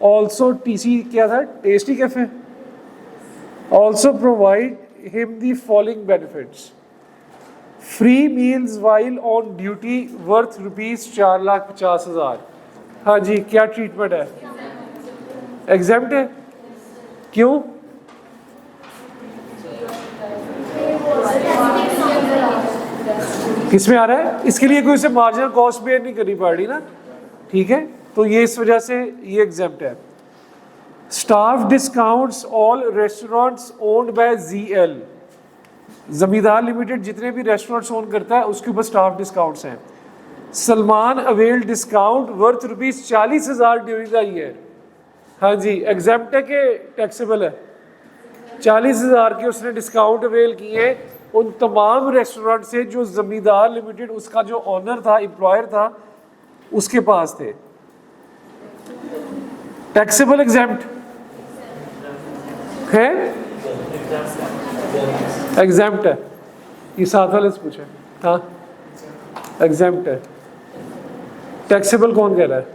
Also TC क्या था, tasty cafe, also provide him the following benefits, free meals while on duty worth ₹4,50,000। हाँ जी, क्या treatment है? Exempt है, क्यों? किसमें आ रहा है? इसके लिए कोई उसे मार्जिनल कॉस्ट बेयर नहीं करनी पड़ रही ना, ठीक है, तो ये इस वजह से ये एग्जेम्प्ट है। Staff discounts all restaurants owned by ZL, जमींदार लिमिटेड जितने भी रेस्टोरेंट्स ओन करता है उसके ऊपर स्टाफ डिस्काउंट्स हैं। Salman avail discount worth ₹40,000 during the year. हाँ जी, एग्जेम्प्ट है कि टैक्सेबल है? 40,000 के उसने डिस्काउंट अवेल किए उन तमाम रेस्टोरेंट से जो जमींदार लिमिटेड उसका जो ऑनर था, एम्प्लॉयर था, उसके पास थे। टैक्सेबल एग्जेम्प्ट है? एग्जेम्प्ट है, ये साथ वाले से पूछे। हाँ, एग्जेम्प्ट है। टैक्सेबल कौन कह रहा है?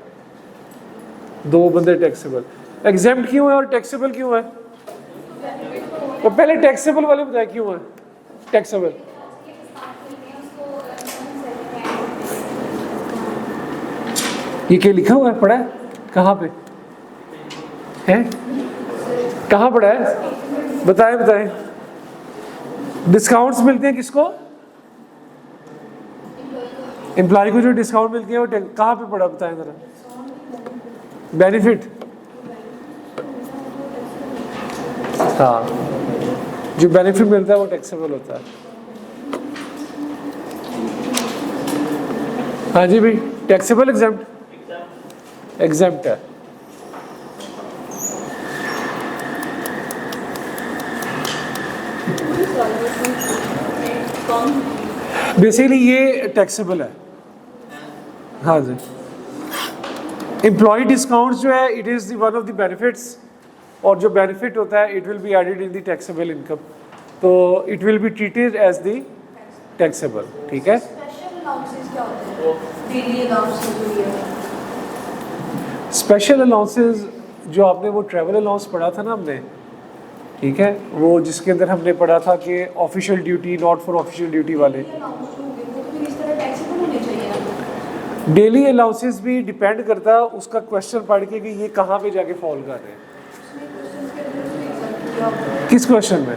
दो बंदे टैक्सेबल। एग्जेम्प्ट क्यों है और टैक्सेबल क्यों है? तो पहले टैक्सेबल वाले बताए क्यों है टैक्सेबल। ये क्या लिखा हुआ है, पढ़ा है कहाँ पे है? कहाँ पढ़ा है? बताएं बताएं। डिस्काउंट्स मिलते हैं किसको? एम्प्लॉय को जो डिस्काउंट मिलती है वो कहाँ पे पढ़ा, बताएं जरा। बेनिफिट, हाँ, जो बेनिफिट मिलता है वो टैक्सेबल होता है। हाँ जी भाई, टैक्सेबल एग्जेम्प्ट, एग्जेम्प्ट है। बेसिकली ये टैक्सेबल है। हाँ जी, एम्प्लॉय डिस्काउंट्स जो है it is one of the benefits, और जो बेनिफिट होता है it will be added in the taxable income, तो it will be treated as the taxable, ठीक है। स्पेशल अलाउंसेस जो आपने वो ट्रैवल अलाउंस पढ़ा था ना हमने, ठीक है, वो जिसके अंदर हमने पढ़ा था कि official duty, not for official duty वाले। डेली अलाउंसेस भी डिपेंड करता है उसका क्वेश्चन पढ़ के कि ये कहाँ पे जाके फॉल कर रहे हैं, किस क्वेश्चन में।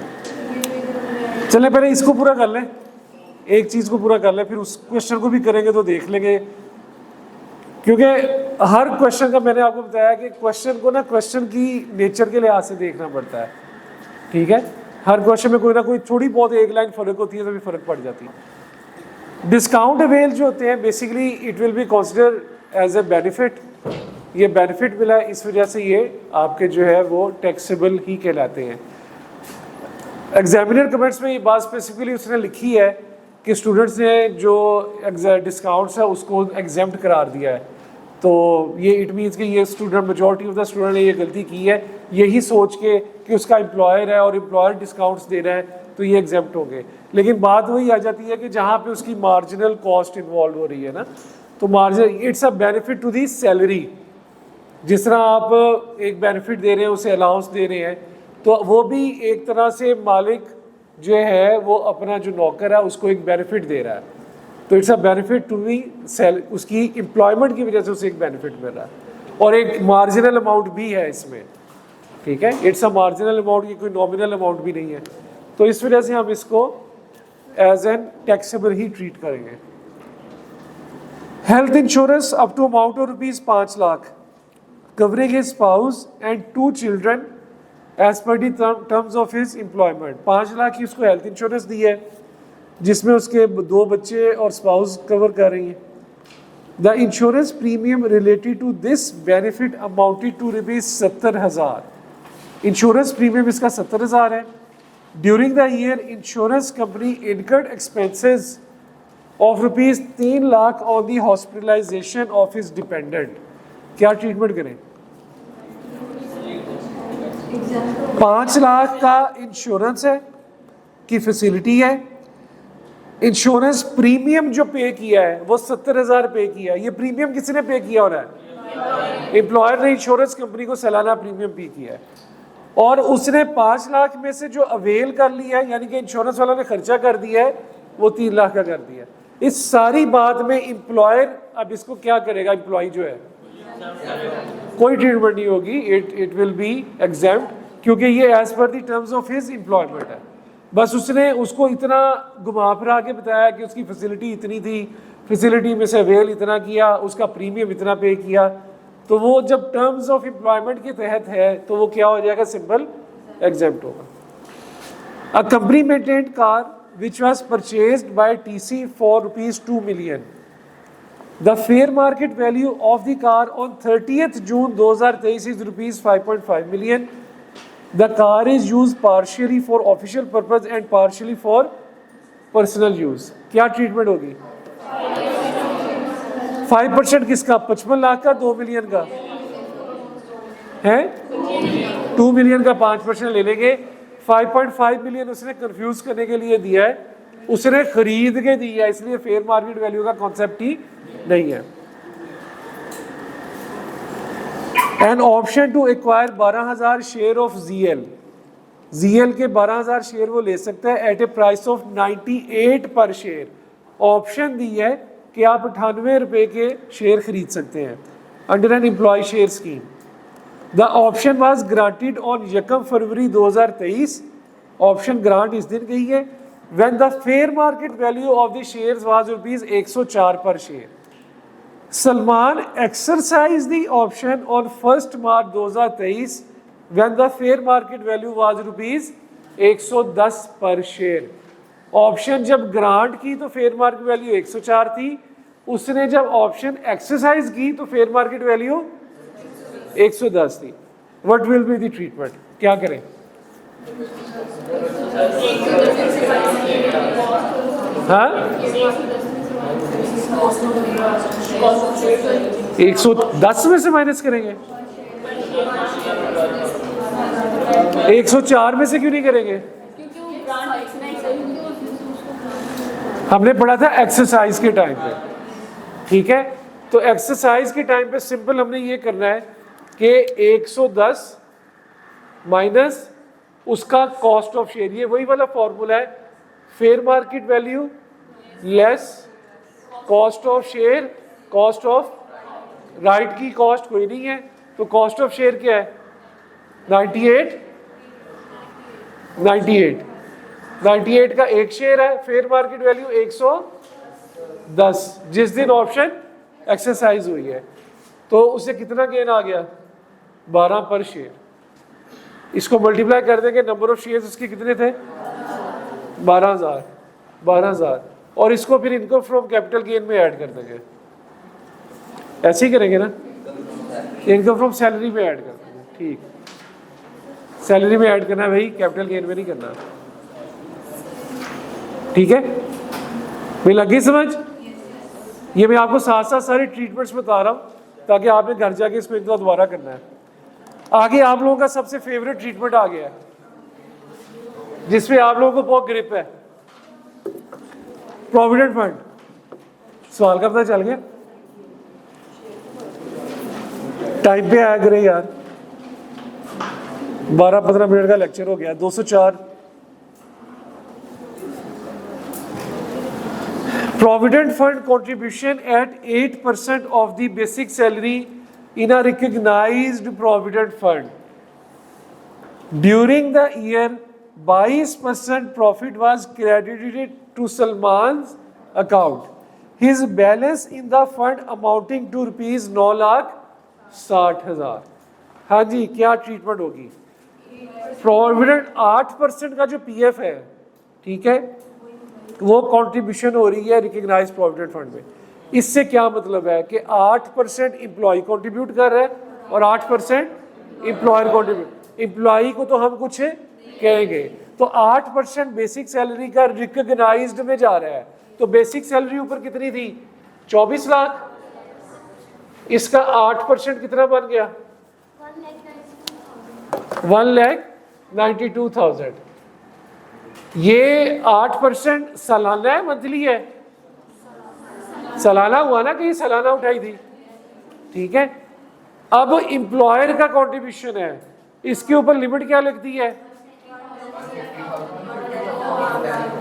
चले पहले इसको पूरा कर लें, एक चीज़ को पूरा कर लें, फिर उस क्वेश्चन को भी करेंगे तो देख लेंगे, क्योंकि हर क्वेश्चन का मैंने आपको बताया कि क्वेश्चन को ना क्वेश्चन की नेचर के लिहाज से देखना पड़ता है, ठीक है। हर क्वेश्चन में कोई ना कोई थोड़ी बहुत एक लाइन फ़र्क होती है तो भी फ़र्क पड़ जाती है। डिस्काउंट अवेल जो होते हैं basically it will be consider as a benefit, ये बेनिफिट मिला है इस वजह से ये आपके जो है वो टैक्सेबल ही कहलाते हैं। एग्जामिनर कमेंट्स में ये बात स्पेसिफिकली उसने लिखी है कि स्टूडेंट्स ने जो डिस्काउंट्स है उसको एग्जेम्प्ट करार दिया है, तो ये इट मीन्स कि ये student, majority of the student ने ये गलती की है यही सोच के कि उसका एम्प्लॉयर है और एम्प्लॉयर डिस्काउंट्स दे रहा है तो ये एग्जेम्प्ट हो गए। लेकिन बात वही आ जाती है कि जहाँ पे उसकी मार्जिनल कॉस्ट इन्वॉल्व हो रही है ना, तो marginal it's a benefit to the salary. जिस तरह आप एक बेनिफिट दे रहे हैं, उसे अलाउंस दे रहे हैं, तो वो भी एक तरह से मालिक जो है वो अपना जो नौकर है उसको एक बेनिफिट दे रहा है, तो it's a benefit to the उसकी एम्प्लॉयमेंट की वजह से उसे एक बेनिफिट मिल रहा है, और एक मार्जिनल अमाउंट भी है इसमें, ठीक है। इट्स अ मार्जिनल अमाउंट, ये कोई नॉमिनल अमाउंट भी नहीं है, तो इस वजह से हम इसको एज एन टैक्सेबल ही ट्रीट करेंगे। Health insurance up to amount of ₹5 lakh covering his spouse and 2 children as per the terms of his employment। 5 lakh की उसको हेल्थ इंश्योरेंस दी है जिसमें उसके 2 बच्चे और स्पाउस कवर कर रही हैं। The insurance premium related to this benefit amounted to ₹70,000। Insurance premium इसका 70,000 है। During the year insurance company incurred expenses of ₹3 lakh on the hospitalization of his dependent. क्या ट्रीटमेंट करें? 5 लाख का इंश्योरेंस है की फैसिलिटी है, इंश्योरेंस प्रीमियम जो पे किया है वो 70,000 पे किया है। ये प्रीमियम किसने पे किया हो रहा है? एम्प्लॉयर ने इंश्योरेंस कंपनी को सालाना प्रीमियम पे किया है और उसने 5 लाख में से जो अवेल कर लिया है, यानी कि इंश्योरेंस वालों ने खर्चा कर दिया है, वो 3 लाख का कर दिया है। इस सारी बात में एम्प्लॉयर अब इसको क्या करेगा? एम्प्लॉय जो है कोई ट्रीटमेंट नहीं होगी, इट विल बी एग्जेम्प्ट, क्योंकि ये as per the terms of his employment है। बस उसने उसको इतना घुमा फिरा के बताया कि उसकी फैसिलिटी इतनी थी, फैसिलिटी में से अवेल इतना किया, उसका प्रीमियम इतना पे किया, तो वो जब टर्म्स ऑफ एम्प्लॉयमेंट के तहत है तो वो क्या हो जाएगा? सिंपल एग्जेम्प्ट होगा। A company maintained car which was purchased by TC for rupees 2 million. The fair market value of the car on 30th June 2023 is rupees 5.5 million. The car is used partially for official purpose and partially for personal use. क्या treatment होगी? 5% किसका? 55 लाख का, 2 million का है? 2 million का 5% ले लेंगे। 5.5 million उसने कंफ्यूज करने के लिए दिया है, उसने खरीद के दिया है, इसलिए फेयर मार्केट वैल्यू का कॉन्सेप्ट ही नहीं है। An option to acquire 12,000 share of ZL, ZL के 12,000 शेयर वो ले सकता है एट ए प्राइस ऑफ 98 पर शेयर। ऑप्शन दी है कि आप 98 रुपए के शेयर खरीद सकते हैं under an employ share scheme. The option was granted on 1 February 2023। Option grant इस दिन गई है when the fair market value of the shares was rupees 104 per share. Salman exercise the option on 1 March 2023 when the fair market value was rupees 110 per share. Option जब grant की तो fair market value 104 थी, उसने जब option exercise की तो fair market value 110 थी। What will be the treatment? क्या करें? हाँ, 110 में से माइनस करेंगे? 104 में से क्यों नहीं करेंगे? हमने पढ़ा था एक्सरसाइज के टाइम पे, ठीक है? तो एक्सरसाइज के टाइम पे सिंपल हमने ये करना है कि 110 माइनस उसका कॉस्ट ऑफ शेयर, ये वही वाला फॉर्मूला है, fair market value less cost of share, cost of right की कॉस्ट कोई नहीं है, तो कॉस्ट ऑफ शेयर क्या है? 98 का एक शेयर है, फेयर मार्केट वैल्यू 110 जिस दिन ऑप्शन एक्सरसाइज हुई है, तो उसे कितना गेन आ गया? 12 पर शेयर। इसको मल्टीप्लाई कर देंगे, नंबर ऑफ शेयर्स उसके कितने थे? 12,000 और इसको फिर इनकम फ्रॉम कैपिटल गेन में ऐड कर देंगे। ऐसे ही करेंगे ना? इनकम फ्रॉम सैलरी में ऐड कर देंगे, ठीक? सैलरी में ऐड करना है भाई, कैपिटल गेन में नहीं करना, ठीक है? भाई लगी समझ? ये मैं आपको साथ साथ सारे ट्रीटमेंट्स बता रहा हूँ ताकि आपने घर जाके इसको एक दो दोबारा करना है। आगे आप लोगों का सबसे फेवरेट ट्रीटमेंट आ गया है जिसमें आप लोगों को बहुत ग्रिप है, प्रोविडेंट फंड। सवाल का पता चल गया? टाइम पे आया करे यार, 12-15 मिनट का लेक्चर हो गया। 204 Provident fund contribution at 8% of the basic salary in a recognized provident fund. During the year, 22% profit was credited to Salman's account. His balance in the fund amounting to rupees 9,60,000. हाँ जी, क्या treatment होगी? Provident 8% का जो PF है, ठीक है, वो contribution हो रही है रिकग्नाइज्ड प्रोविडेंट फंड में। इससे क्या मतलब है कि 8% एम्प्लॉय कंट्रीब्यूट कर रहा है और 8% एम्प्लॉयर कंट्रीब्यूट। एम्प्लॉय को तो हम कुछ कहेंगे, तो 8% बेसिक सैलरी का रिकग्नाइज्ड में जा रहा है, तो बेसिक सैलरी ऊपर कितनी थी? 24 लाख। इसका 8% कितना बन गया? 1,92,000। ये 8% सालाना है, मंथली है? सालाना हुआ ना, कि सालाना उठाई थी, ठीक है? अब इंप्लॉयर का कंट्रीब्यूशन है, इसके ऊपर लिमिट क्या लगती है,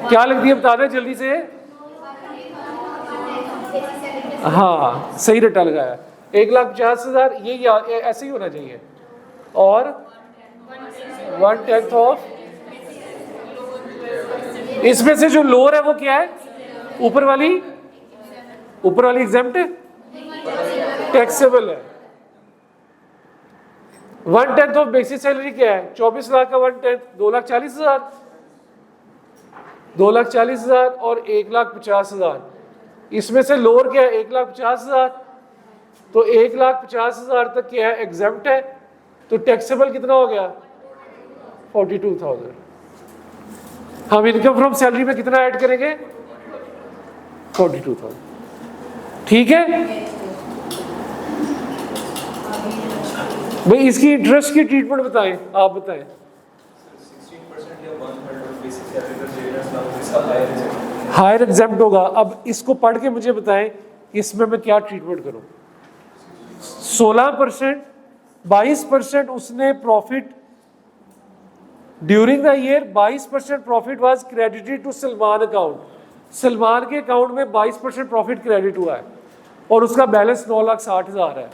क्या लगती है बता दें जल्दी से। हाँ सही रटा लगाया, 1,50,000 ये ऐसे ही होना चाहिए, और 1/10 ऑफ, इसमें से जो लोअर है वो क्या है, ऊपर वाली एग्जेम्प्ट है, टैक्सेबल है। 1/10 ऑफ बेसिक सैलरी क्या है, 24 लाख का 1/10 2,40,000, 2,40,000 और 1,50,000, इसमें से लोअर क्या है 1,50,000, तो 1,50,000 तक क्या है एग्जेम्प्ट है, तो टैक्सेबल कितना हो गया 42,000। हम इनकम फ्रॉम सैलरी में कितना ऐड करेंगे 42,000, ठीक है भाई। इसकी इंटरेस्ट की ट्रीटमेंट बताएं, आप बताएं। हायर एग्जाम्प्ट होगा। अब इसको पढ़ के मुझे बताएं इसमें मैं क्या ट्रीटमेंट करूं। 16%, 22% उसने profit during the year, 22% profit was credited to Salman account, Salman के अकाउंट में 22% प्रॉफिट क्रेडिट हुआ है और उसका बैलेंस 9,60,000 है।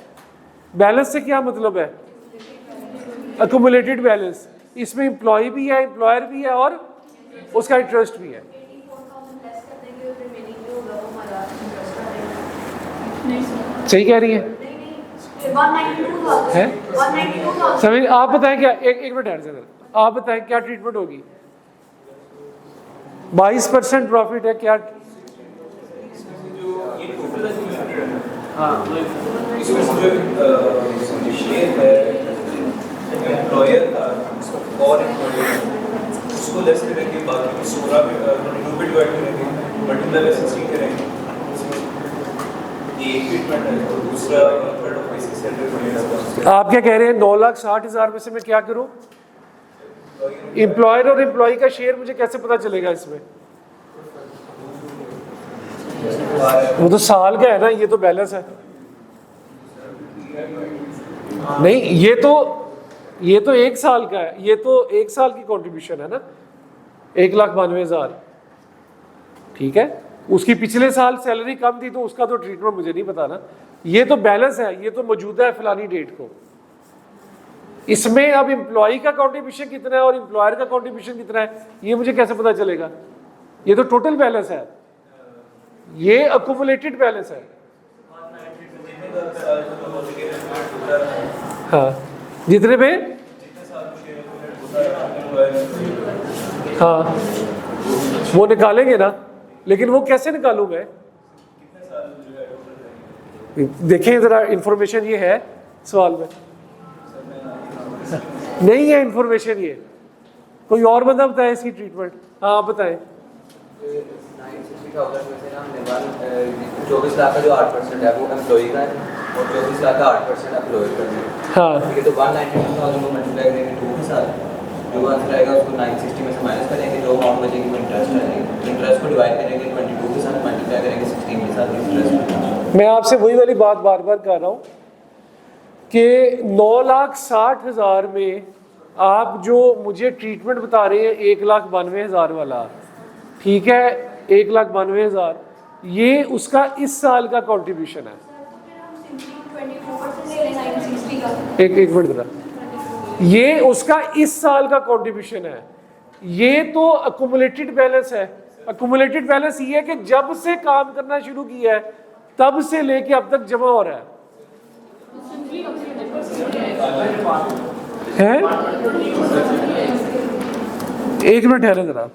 बैलेंस से क्या मतलब है, अक्यूमुलेटेड बैलेंस, इसमें एम्प्लॉय भी है, एम्प्लॉयर भी है और उसका इंटरेस्ट भी है। सही कह रही है सभी। आप बताएं क्या, एक मिनट ठहर से, आप बताएं क्या ट्रीटमेंट होगी। 22% प्रॉफिट है, क्या एम्प्लॉयर था और उसको लेस करेंगे, बाकी 16 में 22 पे डिवाइड करेंगे, मल्टीप्लाई बाय 16 करेंगे, ये एक ट्रीटमेंट है। तो दूसरा 1/3 ऑफ बेसिक सैलरी। आप क्या कह रहे हैं 9,60,000 में से मैं क्या करूं, एम्प्लॉयर और एम्प्लॉय का शेयर मुझे कैसे पता चलेगा इसमें, वो तो साल का है ना, ये तो बैलेंस है नहीं, ये तो 1 साल का है, ये तो 1 साल की कंट्रीब्यूशन है ना, 1,92,000, ठीक है। उसकी पिछले साल सैलरी कम थी तो उसका तो ट्रीटमेंट मुझे नहीं पता ना, ये तो बैलेंस है, ये तो मौजूदा है फलानी डेट को। इसमें अब एम्प्लॉय का कंट्रीब्यूशन कितना है और एम्प्लॉयर का कंट्रीब्यूशन कितना है ये मुझे कैसे पता चलेगा, ये तो टोटल बैलेंस है, ये अक्यूमुलेटेड बैलेंस है। हाँ जितने पे, हाँ वो निकालेंगे ना, लेकिन वो कैसे निकालूं मैं, देखें जरा इंफॉर्मेशन ये है सवाल में नहीं है इंफॉर्मेशन, ये कोई और बंदा बताए इसकी ट्रीटमेंट। हाँ आप बताएं। 24 लाख का जो 8% है वो एम्प्लॉई का है और 24 लाख का 8% एम्प्लॉयर का है। हाँ ठीक है, तो 192,000 को मल्टीप्लाई करेंगे 2 के साथ, जो आंसर आएगा उसको 960 में से माइनस करेंगे, जो अमाउंट बचेगी वो इंटरेस्ट आएगी, इंटरेस्ट को डिवाइड करेंगे 22 के साथ, मल्टीप्लाई करेंगे 16 के साथ इंटरेस्ट। मैं आपसे वही वाली बात बार बार कर रहा हूँ कि 9,60,000 में आप जो मुझे ट्रीटमेंट बता रहे हैं 1,92,000 वाला, ठीक है 1,92,000, ये उसका इस साल का कंट्रीब्यूशन है। एक मिनट जरा, ये उसका इस साल का कंट्रीब्यूशन है, ये तो अक्यूमुलेटेड बैलेंस है। अक्यूमुलेटेड बैलेंस ये है कि जब से काम करना शुरू किया है तब से लेके अब तक जमा हो रहा है। एक मिनट ठहरे जरा,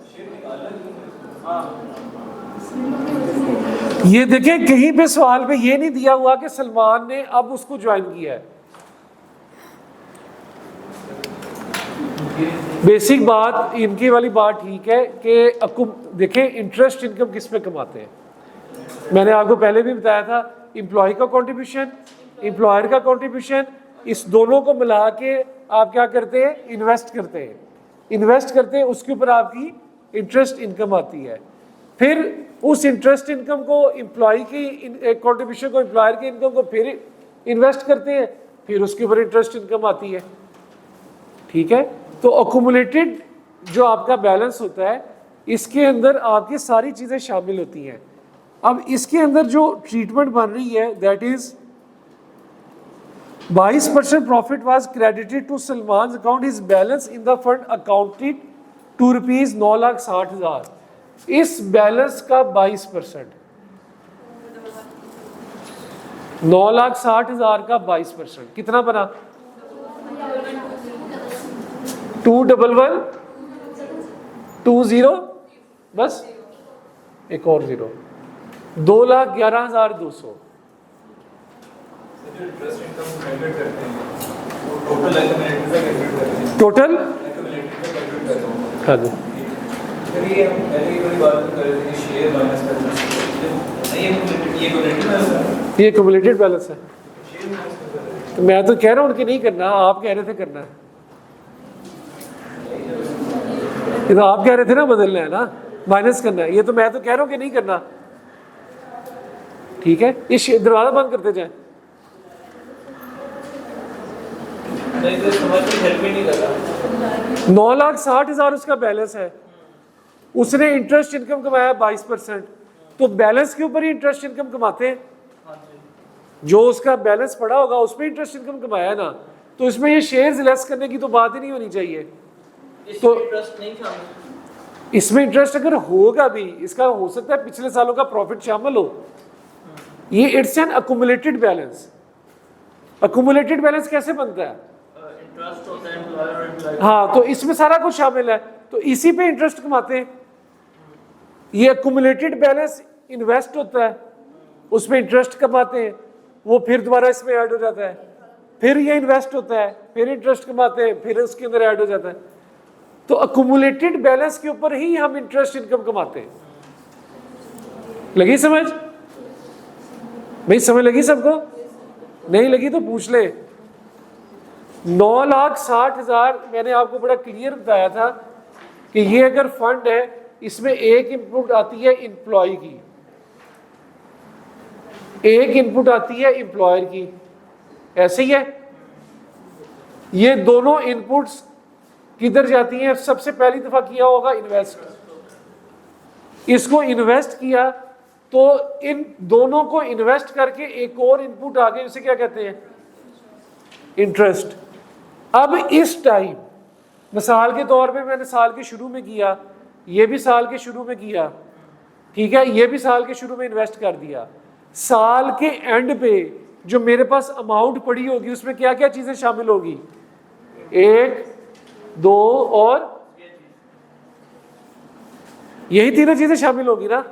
ये देखें कहीं पे सवाल पे ये नहीं दिया हुआ कि सलमान ने अब उसको ज्वाइन किया है। बेसिक बात इनकी वाली बात ठीक है कि देखें इंटरेस्ट इनकम किस पे कमाते हैं। मैंने आपको पहले भी बताया था, एम्प्लॉय का कंट्रीब्यूशन, एम्प्लॉयर का कंट्रीब्यूशन, इस दोनों को मिला के आप क्या करते हैं, इन्वेस्ट करते हैं। इन्वेस्ट करते हैं उसके ऊपर आपकी इंटरेस्ट इनकम आती है। फिर उस इंटरेस्ट इनकम को एम्प्लॉय की कंट्रीब्यूशन को, एम्प्लॉयर की इनकम को फिर इन्वेस्ट करते हैं, फिर उसके ऊपर इंटरेस्ट इनकम आती है, ठीक है। तो अकुमुलेटेड जो आपका बैलेंस होता है, इसके अंदर आपकी सारी चीज़ें शामिल होती हैं। अब इसके अंदर जो ट्रीटमेंट बन रही है that is 22% profit was credited to Salman account, his balance in the fund accounted to rupees 9,60,000। इस बैलेंस का 22%, 9,60,000 का 22% कितना बना? 21120, बस एक और जीरो, 2,11,200। इंटरेस्ट इनकम कैलकुलेट करते हैं वो टोटल एक्यूमुलेटेड का कैलकुलेट करते हैं, टोटल एक्यूमुलेटेड का कैलकुलेट करते हैं। हाँ जी। फिर ये हम पहले एक बार बात कर रहे थे कि शेयर माइनस करना नहीं, ये एक्यूमुलेटेड बैलेंस है, ये एक्यूमुलेटेड बैलेंस है। शेयर माइनस करना तो मैं तो कह रहा हूँ उनकी नहीं करना, आप कह रहे थे करना है। ये तो आप कह रहे थे ना बदलना है ना, माइनस करना है। ये तो मैं तो कह रहा हूँ कि नहीं करना, ठीक है। इस दरवाजा बंद करते जाए। नहीं तो समझ में हेल्प ही नहीं कर रहा। 9,60,000 उसका बैलेंस है, उसने इंटरेस्ट इनकम कमाया 22%, तो बैलेंस के ऊपर ही इंटरेस्ट इनकम कमाते हैं। जो उसका बैलेंस पड़ा होगा उस पर इंटरेस्ट इनकम कमाया ना, तो इसमें ये शेयर्स लेस करने की तो बात ही नहीं होनी चाहिए। तो इंटरेस्ट नहीं शामिल, इसमें इंटरेस्ट अगर होगा भी, इसका हो सकता है पिछले सालों का प्रॉफिट शामिल हो। ये it's an accumulated balance. Accumulated balance कैसे बनता है? इंटरेस्ट होता है एम्प्लॉयर और एम्प्लॉय। हाँ, तो इसमें सारा कुछ शामिल है, तो इसी पे इंटरेस्ट कमाते हैं। ये अकुमुलेटेड बैलेंस इन्वेस्ट होता है, उसमें इंटरेस्ट कमाते हैं, वो फिर दोबारा इसमें ऐड हो जाता है, फिर ये इन्वेस्ट होता है, फिर इंटरेस्ट कमाते हैं, फिर उसके अंदर ऐड हो जाता है। तो अकुमुलेटेड बैलेंस के ऊपर ही हम इंटरेस्ट इनकम कमाते हैं। लगी समझ? भाई समझ लगी सबको? नहीं लगी तो पूछ ले। 9,60,000 मैंने आपको बड़ा क्लियर बताया था कि ये अगर फंड है, इसमें एक इनपुट आती है एम्प्लॉय की, एक इनपुट आती है एम्प्लॉयर की, ऐसे ही है। ये दोनों इनपुट्स किधर जाती हैं? सबसे पहली दफा किया होगा इन्वेस्ट, इसको इन्वेस्ट किया तो इन दोनों को इन्वेस्ट करके एक और इनपुट आ गई, उसे क्या कहते हैं? इंटरेस्ट। अब इस टाइम मिसाल के तौर पे मैंने साल के शुरू में किया, ये भी साल के शुरू में किया, ठीक है, ये भी साल के शुरू में इन्वेस्ट कर दिया। साल के एंड पे जो मेरे पास अमाउंट पड़ी होगी उसमें क्या क्या चीजें शामिल होगी? 1, 2 और यही तीनों चीजें शामिल होगी ना।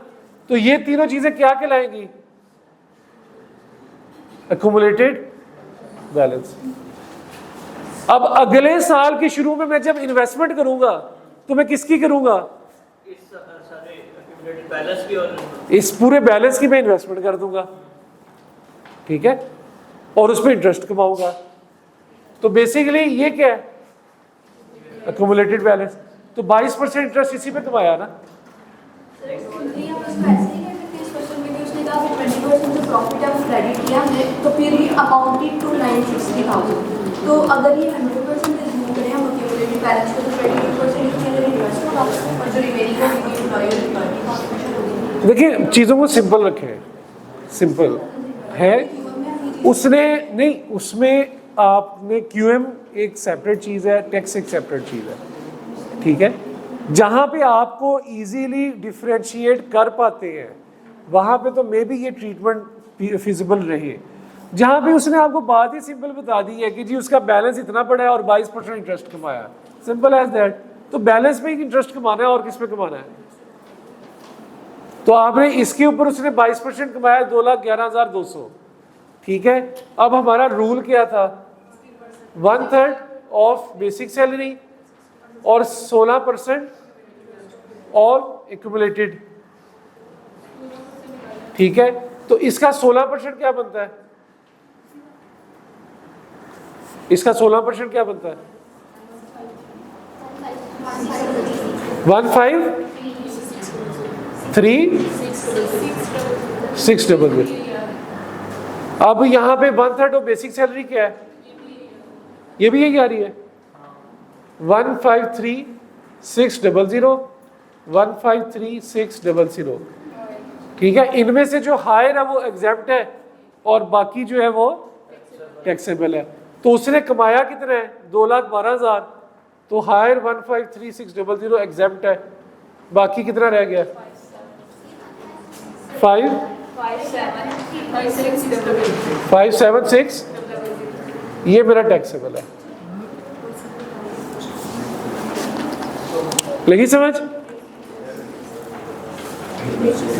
तो ये तीनों चीजें क्या कहलाएंगी? Accumulated balance. अब अगले साल के शुरू में मैं जब इन्वेस्टमेंट करूंगा तो मैं किसकी करूंगा? इस सारे एक्यूमुलेटेड बैलेंस की और इस पूरे बैलेंस की मैं इन्वेस्टमेंट कर दूंगा, ठीक है, और उस पर इंटरेस्ट कमाऊंगा। तो बेसिकली ये क्या है? Accumulated balance. तो 22% इंटरेस्ट इसी पे कमाया ना। तो फिर ये अमाउंटेड टू 960,000। तो अगर ये 100% रिज्यूम करें हम एक्यूमुलेटेड बैलेंस को, तो 22% इसके अंदर इन्वेस्ट होगा और जो रिमेनिंग होगी एम्प्लॉयर की कॉन्ट्रीब्यूशन होगी। देखिए चीज़ों को सिंपल रखें, सिंपल है। उसने नहीं, उसमें आपने क्यूएम एक सेपरेट चीज़ है, टैक्स एक सेपरेट चीज़ है, ठीक है। जहाँ पे आपको इजीली डिफ्रेंशिएट कर पाते हैं वहाँ पे तो मे बी ये ट्रीटमेंट फिजिबल रहे। जहाँ पे उसने आपको बात ही सिंपल बता दी है कि जी उसका बैलेंस इतना पड़ा है और 22% इंटरेस्ट कमाया, सिंपल एज दैट, तो बैलेंस पे ही इंटरेस्ट कमाना है और किस पे कमाना है? तो आपने इसके ऊपर उसने 22% कमाया, 2,11,200, ठीक है। अब हमारा रूल क्या था? 1/3 ऑफ बेसिक सैलरी और 16% ऑफ एक्यूमुलेटेड, ठीक है। तो इसका 16% क्या बनता है? इसका 16% क्या बनता है? 153,600। अब यहाँ पे 1/3 ऑफ बेसिक सैलरी क्या है? ये भी यही आ रही है 153,600 153,600। ठीक है, इनमें से जो हायर है वो एग्जेम्प्ट है और बाकी जो है वो टैक्सेबल है। तो उसने कमाया कितना है 2,12,000, तो हायर 153,600 एग्जेम्प्ट है, बाकी कितना रह गया 5,7,6 ये मेरा टैक्सेबल है। लगी समझ?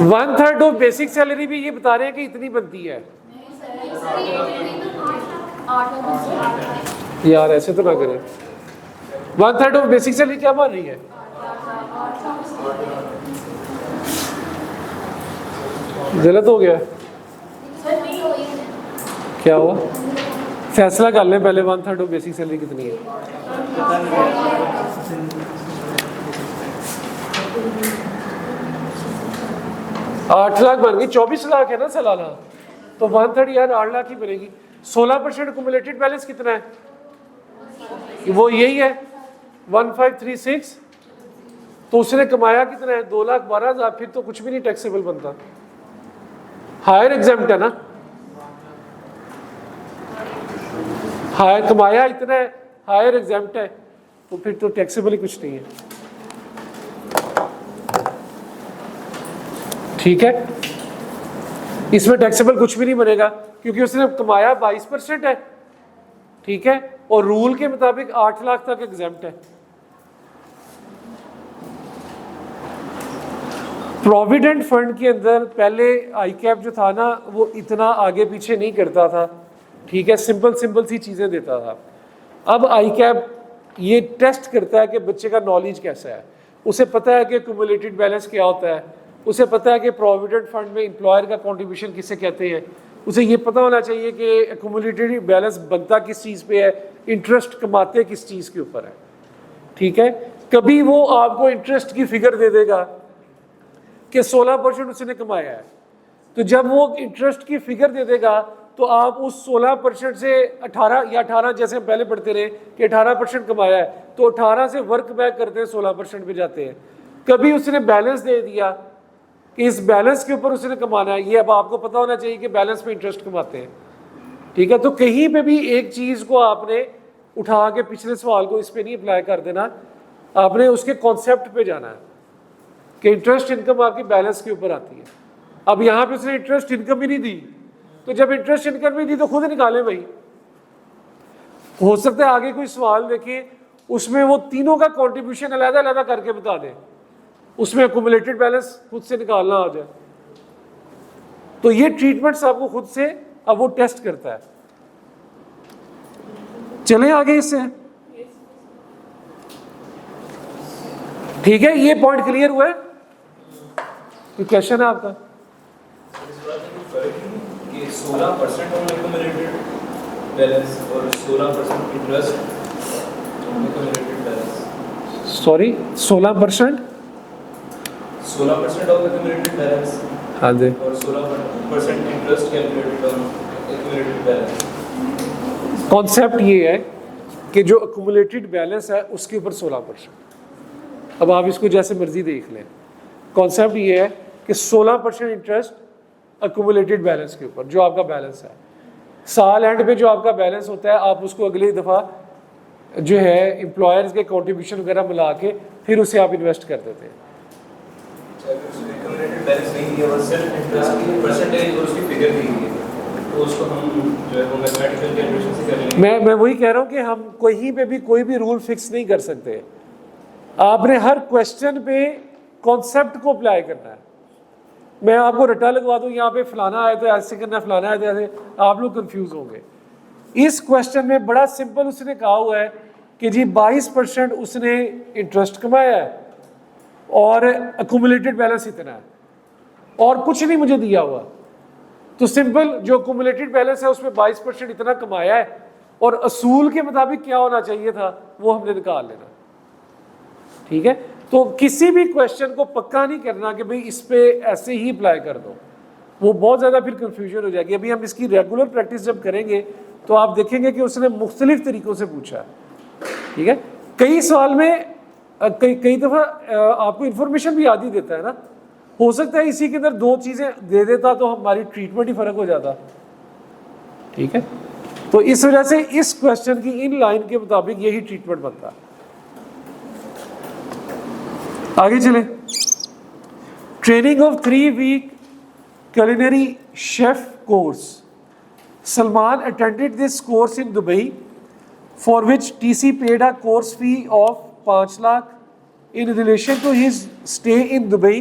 1/3 ऑफ बेसिक सैलरी भी ये बता रहे हैं कि इतनी बनती है। यार ऐसे तो ना करें। 1/3 ऑफ बेसिक सैलरी क्या मान रही है? गलत हो गया, क्या हुआ? फैसला कर लें पहले 1/3 ऑफ बेसिक सैलरी कितनी है। 8 लाख बन गई, 24 लाख है ना सालाना, तो 1/3 यार 8 लाख ही बनेगी। 16% एक्यूमुलेटेड बैलेंस कितना है? वो यही है 1536। तो उसने कमाया कितना है 2,12,000, फिर तो कुछ भी नहीं टैक्सेबल बनता, हायर एग्जेम्प्ट है ना। हायर कमाया इतना है, हायर एग्जेम्प्ट है, तो फिर तो टैक्सेबल ही कुछ नहीं है। ठीक है, इसमें टैक्सेबल कुछ भी नहीं बनेगा क्योंकि उसने कमाया 22% है। ठीक है, और रूल के मुताबिक 8 लाख तक एग्जेम्प्ट है। प्रोविडेंट फंड के अंदर पहले आई कैप जो था ना वो इतना आगे पीछे नहीं करता था। ठीक है, सिंपल सी चीज़ें देता था। अब आई कैप ये टेस्ट करता है कि बच्चे का नॉलेज कैसा है, उसे पता है कि क्यूमुलेटेड बैलेंस क्या होता है, उसे पता है कि प्रोविडेंट फंड में एम्प्लॉयर का कंट्रीब्यूशन किसे कहते हैं, उसे ये पता होना चाहिए कि एक्यूमुलेटेड बैलेंस बनता किस चीज़ पे है, इंटरेस्ट कमाते किस चीज़ के ऊपर है। ठीक है, कभी वो आपको इंटरेस्ट की फिगर दे देगा कि 16% उसने कमाया है, तो जब वो इंटरेस्ट की फिगर दे देगा तो आप उस 16% से 18 जैसे हम पहले पढ़ते रहे कि 18% कमाया है, तो 18 से वर्क बैक करते हैं 16% पे जाते हैं। कभी उसने बैलेंस दे दिया कि इस बैलेंस के ऊपर उसने कमाना है, ये अब आपको पता होना चाहिए कि बैलेंस पे इंटरेस्ट कमाते हैं। ठीक है, तो कहीं पे भी एक चीज़ को आपने उठा के पिछले सवाल को इस पर नहीं अप्लाई कर देना, आपने उसके कॉन्सेप्ट पे जाना है कि इंटरेस्ट इनकम आपकी बैलेंस के ऊपर आती है। अब यहाँ पे उसने इंटरेस्ट इनकम ही नहीं दी, तो जब इंटरेस्ट इनकम नहीं दी तो खुद निकाले भाई। हो सकता है आगे कोई सवाल देखिए उसमें वो तीनों का कंट्रीब्यूशन अलग-अलग करके बता दे, उसमें एक्यूमुलेटेड बैलेंस खुद से निकालना आ जाए। तो ये ट्रीटमेंट्स आपको खुद से अब वो टेस्ट करता है। चलें आगे इससे। ठीक है, ये पॉइंट क्लियर हुआ है? कोई क्वेश्चन है आपका? 16% ऑन एक्यूमुलेटेड बैलेंस और 16% interest on accumulated balance. Sorry 16% of accumulated balance, हाँ जी, और 16% interest calculated on accumulated balance. Concept ये है कि जो एक्यूमुलेटेड बैलेंस है उसके ऊपर 16%। अब आप इसको जैसे मर्जी देख लें, कॉन्सेप्ट ये है कि 16% इंटरेस्ट एक्यूमुलेटेड बैलेंस के ऊपर, जो आपका बैलेंस है साल एंड पे जो आपका बैलेंस होता है, आप उसको अगली दफ़ा जो है एम्प्लॉयर्स के कंट्रीब्यूशन वगैरह मिला के फिर उसे आप इन्वेस्ट कर देते हैं। एक्यूमुलेटेड बैलेंस नहीं दिया, बस सिर्फ इंटरेस्ट की परसेंटेज और उसकी फिगर दी गई है, तो उसको हम जो है वो मैथमेटिकल कैलकुलेशन से कर लेंगे। मैं वही कह रहा हूँ कि हम कहीं पे भी कोई भी रूल फिक्स नहीं कर सकते। आपने हर क्वेश्चन पे कॉन्सेप्ट को अप्लाई करना है। मैं आपको रट्टा लगवा दूं, यहाँ पे फलाना आया तो ऐसे करना, फलाना आया तो ऐसे, आप लोग कंफ्यूज होंगे। इस क्वेश्चन में बड़ा सिंपल उसने कहा हुआ है कि जी 22% उसने इंटरेस्ट कमाया है और एक्यूमुलेटेड बैलेंस इतना है और कुछ नहीं मुझे दिया हुआ, तो सिंपल जो एक्यूमुलेटेड बैलेंस है उसमें 22% इतना कमाया है और असूल के मुताबिक क्या होना चाहिए था वो हमने निकाल लेना। ठीक है, तो किसी भी क्वेश्चन को पक्का नहीं करना कि भाई इस पे ऐसे ही अप्लाई कर दो, वो बहुत ज़्यादा फिर कंफ्यूजन हो जाएगी। अभी हम इसकी रेगुलर प्रैक्टिस जब करेंगे तो आप देखेंगे कि उसने मुख्तलिफ तरीक़ों से पूछा है, ठीक है। कई सवाल में कई दफ़ा आपको इन्फॉर्मेशन भी याद ही देता है ना, हो सकता है इसी के अंदर 2 चीज़ें दे देता तो हमारी ट्रीटमेंट ही फ़र्क हो जाता, ठीक है। तो इस वजह से इस क्वेश्चन की इन लाइन के मुताबिक यही ट्रीटमेंट बनता है। आगे चले। Training of 3 week culinary chef course. Salman attended this course in Dubai, for which TC paid a course fee of 5 lakh. In relation to his stay in Dubai,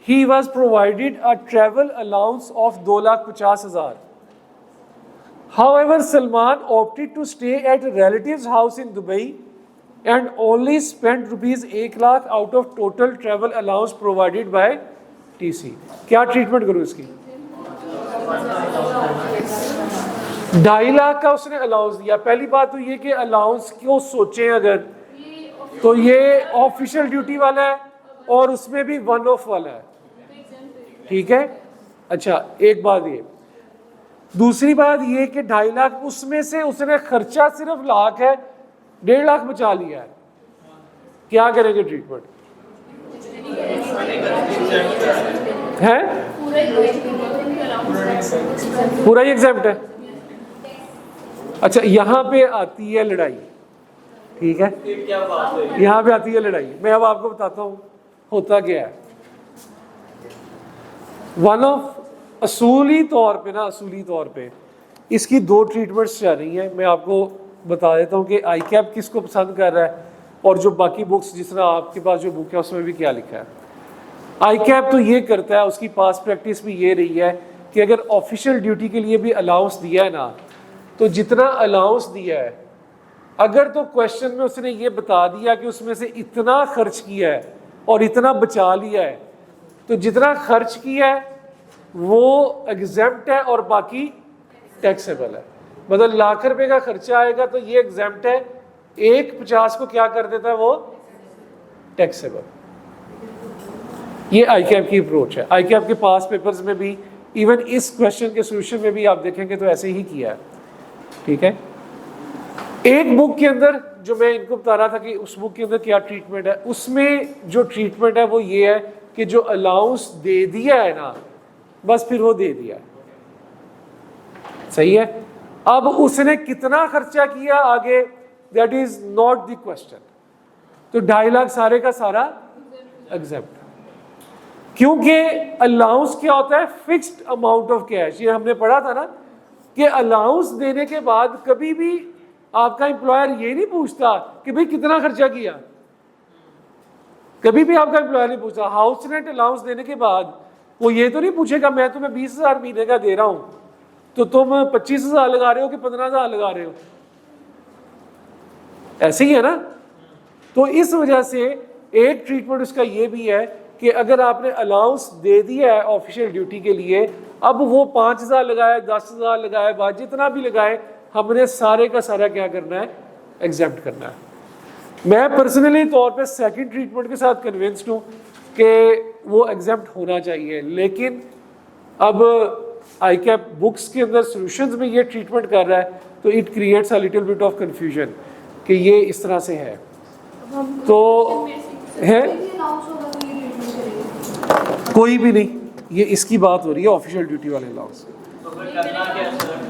he was provided a travel allowance of 2,50,000. However, Salman opted to stay at a relative's house in Dubai and only spent rupees 1 lakh out of total travel allowance provided by TC. क्या treatment करूँ इसकी? 2.5 लाख का उसने allowance दिया। पहली बात तो ये कि अलाउंस क्यों सोचें अगर, तो ये ऑफिशियल ड्यूटी वाला है और उसमें भी 1 ऑफ वाला है, ठीक है। अच्छा, एक बात ये, दूसरी बात ये कि 2.5 लाख उसमें से उसने खर्चा सिर्फ लाख है, 1.5 लाख बचा लिया है। क्या करेंगे ट्रीटमेंट है? पूरा ही एग्जाम्प्ट है। अच्छा, यहाँ पे आती है लड़ाई, ठीक है, यहाँ पे आती है लड़ाई। मैं अब आपको बताता हूँ होता क्या है। वन ऑफ असूली तौर पे ना, असूली तौर पे इसकी 2 ट्रीटमेंट्स चल रही हैं। मैं आपको बता देता हूँ कि आई कैप किसको पसंद कर रहा है और जो बाकी बुक्स, जिस तरह आपके पास जो बुक है उसमें भी क्या लिखा है। आई कैप तो ये करता है, उसकी पास प्रैक्टिस भी ये रही है कि अगर ऑफिशियल ड्यूटी के लिए भी अलाउंस दिया है ना, तो जितना अलाउंस दिया है, अगर तो क्वेश्चन में उसने ये बता दिया कि उसमें से इतना खर्च किया है और इतना बचा लिया है, तो जितना खर्च किया है वो एग्जेम्प्ट है और बाकी टैक्सेबल है। मतलब ₹1,00,000 का खर्चा आएगा तो ये एग्जेम्प्ट है, 1,50 को क्या कर देता है वो टैक्सेबल। ये आई कैप की अप्रोच है। आई कैप के पास पेपर्स में भी, इवन इस क्वेश्चन के सोल्यूशन में भी आप देखेंगे तो ऐसे ही किया है, ठीक है। एक बुक के अंदर जो मैं इनको बता रहा था कि उस बुक के अंदर क्या ट्रीटमेंट है, उसमें जो ट्रीटमेंट है वो ये है कि जो अलाउंस दे दिया है ना, बस फिर वो दे दिया है, सही है। अब उसने कितना खर्चा किया आगे, that is not the question. तो 2.5 लाख सारे का सारा एग्जेम्प्ट, क्योंकि अलाउंस क्या होता है? Fixed amount of cash. ये हमने पढ़ा था ना कि अलाउंस देने के बाद कभी भी आपका एम्प्लॉयर ये नहीं पूछता कि भाई कितना खर्चा किया, कभी भी आपका एम्प्लॉयर नहीं पूछता। हाउस रेंट अलाउंस देने के बाद वो ये तो नहीं पूछेगा मैं तुम्हें 20,000 महीने का दे रहा हूं तो तुम 25,000 लगा रहे हो कि 15,000 लगा रहे हो, ऐसे ही है ना। तो इस वजह से एक ट्रीटमेंट उसका ये भी है कि अगर आपने अलाउंस दे दिया है ऑफिशियल ड्यूटी के लिए, अब वो 5,000 लगाए, 10,000 लगाए, बाद जितना भी लगाए, हमने सारे का सारा क्या करना है? एग्जेम्प्ट करना है। मैं पर्सनली तौर पे सेकंड ट्रीटमेंट के साथ कन्विंस्ड हूँ कि वो एग्जेम्प्ट होना चाहिए, लेकिन अब आई कैप बुक्स के अंदर सॉल्यूशंस में ये ट्रीटमेंट कर रहा है तो it creates a little bit of confusion कि ये इस तरह से है। तो है कोई भी नहीं, ये इसकी बात हो रही है ऑफिशियल ड्यूटी वाले अलाउंस।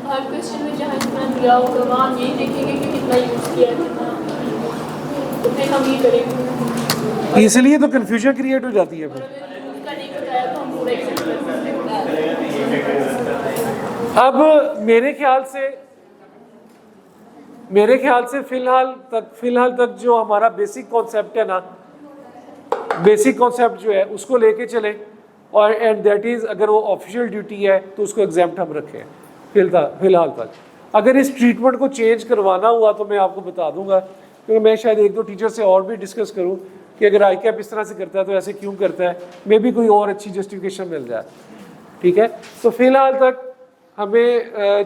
हर क्वेश्चन में जहाँ जितना दिया होगा वहाँ यही देखेंगे कि कितना यूज़ किया है, तो फिर हम ये करेंगे, इसलिए तो कंफ्यूजन क्रिएट हो जाती है। फिर उसका नहीं बताया तो हम पूरा एक्सेप्ट कर सकते हैं। अब मेरे ख्याल से फिलहाल तक जो हमारा बेसिक कॉन्सेप्ट है ना, बेसिक कॉन्सेप्ट जो है उसको लेके चले, और एंड दैट इज़ अगर वो ऑफिशियल ड्यूटी है तो उसको एग्जेम्प्ट हम रखें फिलहाल तक। अगर इस ट्रीटमेंट को चेंज करवाना हुआ तो मैं आपको बता दूंगा, क्योंकि मैं शायद 1-2 टीचर से और भी डिस्कस करूं कि अगर आई कैप इस तरह से करता है तो ऐसे क्यों करता है, मे भी कोई और अच्छी जस्टिफिकेशन मिल जाए, ठीक है। तो फिलहाल तक हमें